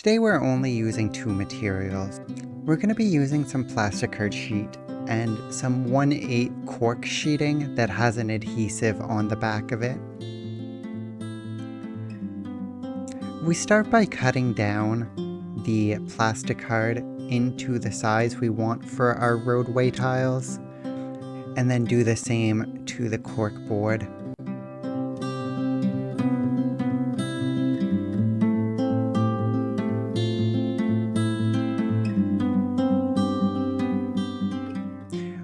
Today we're only using two materials. We're going to be using some plastic card sheet and some 1/8 cork sheeting that has an adhesive on the back of it. We start by cutting down the plastic card into the size we want for our roadway tiles, and then do the same to the cork board.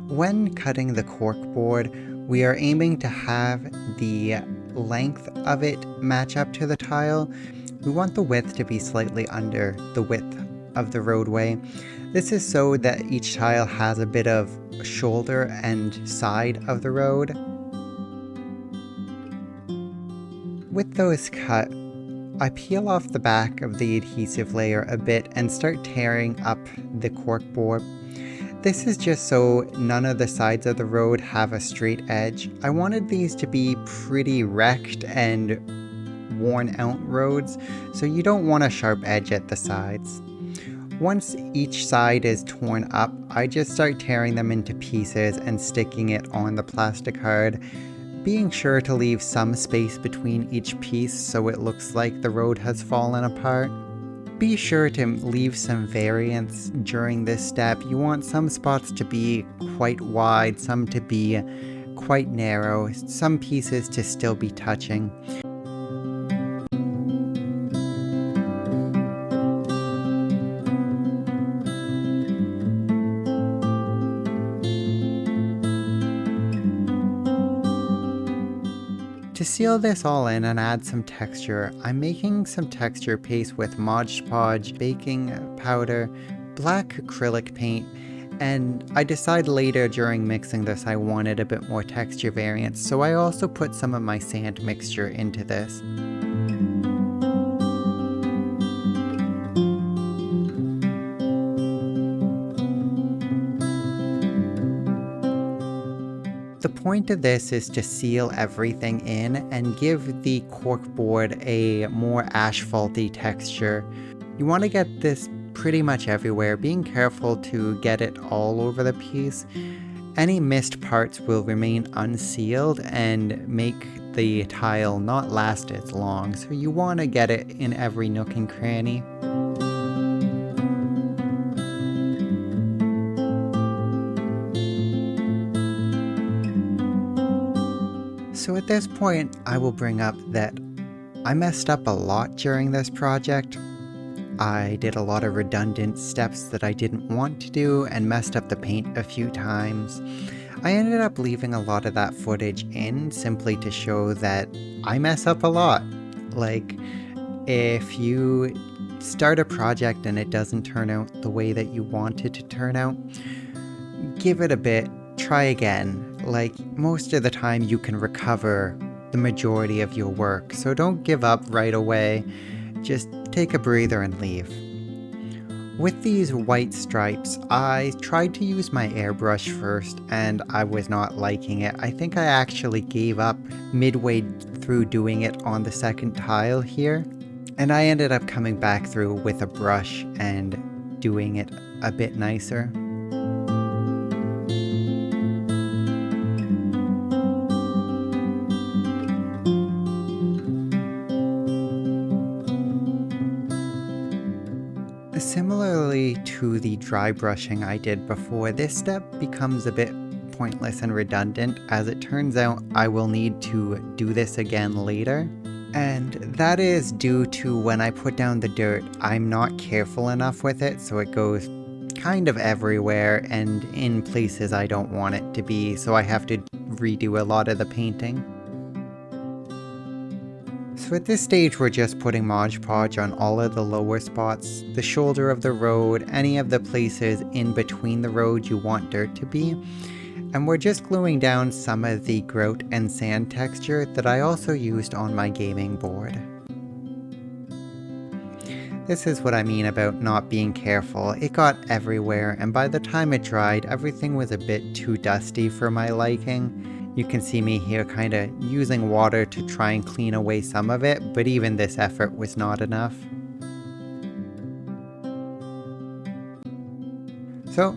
When cutting the cork board, we are aiming to have the length of it match up to the tile. We want the width to be slightly under the width of the roadway. This is so that each tile has a bit of shoulder and side of the road. With those cut, I peel off the back of the adhesive layer a bit and start tearing up the cork board. This is just so none of the sides of the road have a straight edge. I wanted these to be pretty wrecked and worn out roads, so you don't want a sharp edge at the sides. Once each side is torn up, I just start tearing them into pieces and sticking it on the plastic card, being sure to leave some space between each piece so it looks like the road has fallen apart. Be sure to leave some variance during this step. You want some spots to be quite wide, some to be quite narrow, some pieces to still be touching. To seal this all in and add some texture, I'm making some texture paste with modge podge, baking powder, black acrylic paint, and I decided later during mixing this I wanted a bit more texture variance, so I also put some of my sand mixture into this. The point of this is to seal everything in and give the corkboard a more asphalty texture. You want to get this pretty much everywhere, being careful to get it all over the piece. Any missed parts will remain unsealed and make the tile not last as long, so you want to get it in every nook and cranny. So at this point, I will bring up that I messed up a lot during this project. I did a lot of redundant steps that I didn't want to do and messed up the paint a few times. I ended up leaving a lot of that footage in simply to show that I mess up a lot. Like, if you start a project and it doesn't turn out the way that you want it to turn out, give it a bit, try again. Like, most of the time you can recover the majority of your work, so don't give up right away. Just take a breather and leave. With these white stripes, I tried to use my airbrush first and I was not liking it. I think I actually gave up midway through doing it on the second tile here, and I ended up coming back through with a brush and doing it a bit nicer. Similarly to the dry brushing I did before, this step becomes a bit pointless and redundant. As it turns out, I will need to do this again later. And that is due to when I put down the dirt, I'm not careful enough with it, so it goes kind of everywhere and in places I don't want it to be, so I have to redo a lot of the painting. So at this stage we're just putting Mod Podge on all of the lower spots, the shoulder of the road, any of the places in between the road you want dirt to be, and we're just gluing down some of the grout and sand texture that I also used on my gaming board. This is what I mean about not being careful. It got everywhere, and by the time it dried, everything was a bit too dusty for my liking. You can see me here kind of using water to try and clean away some of it, but even this effort was not enough. So,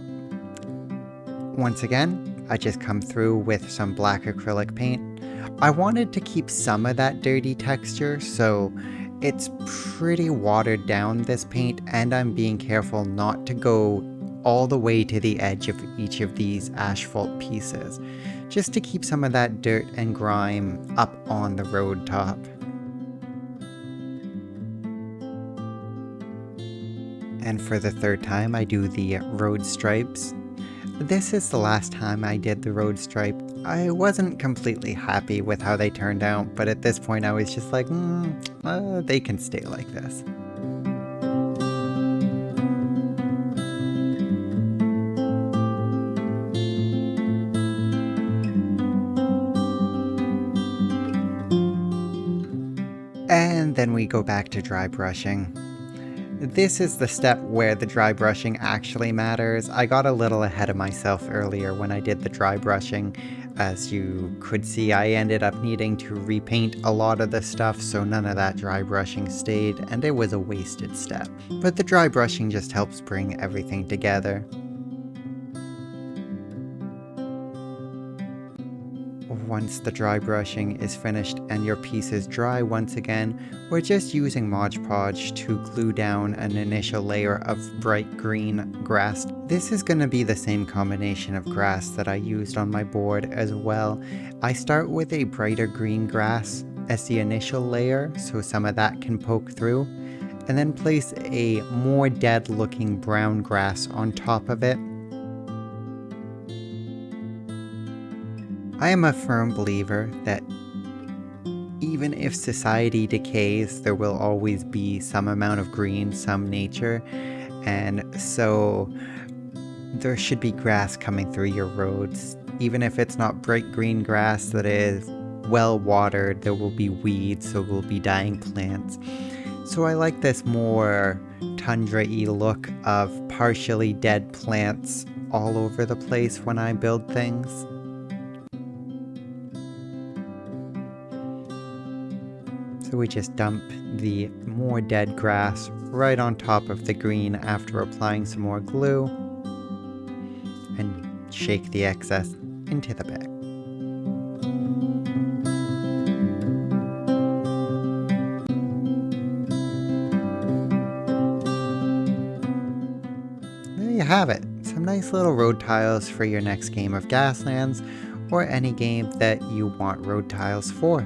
once again, I just come through with some black acrylic paint. I wanted to keep some of that dirty texture, so it's pretty watered down, this paint, and I'm being careful not to go all the way to the edge of each of these asphalt pieces, just to keep some of that dirt and grime up on the road top. And for the third time, I do the road stripes. This is the last time I did the road stripe. I wasn't completely happy with how they turned out, but at this point I was just like, they can stay like this. And then we go back to dry brushing. This is the step where the dry brushing actually matters. I got a little ahead of myself earlier when I did the dry brushing. As you could see, I ended up needing to repaint a lot of the stuff, so none of that dry brushing stayed, and it was a wasted step. But the dry brushing just helps bring everything together. Once the dry brushing is finished and your piece is dry once again, we're just using Mod Podge to glue down an initial layer of bright green grass. This is going to be the same combination of grass that I used on my board as well. I start with a brighter green grass as the initial layer, so some of that can poke through, and then place a more dead looking brown grass on top of it. I am a firm believer that even if society decays, there will always be some amount of green, some nature, and so there should be grass coming through your roads. Even if it's not bright green grass that is well watered, there will be weeds, so will be dying plants. So I like this more tundra-y look of partially dead plants all over the place when I build things. So we just dump the more dead grass right on top of the green after applying some more glue and shake the excess into the bag. There you have it, some nice little road tiles for your next game of Gaslands or any game that you want road tiles for.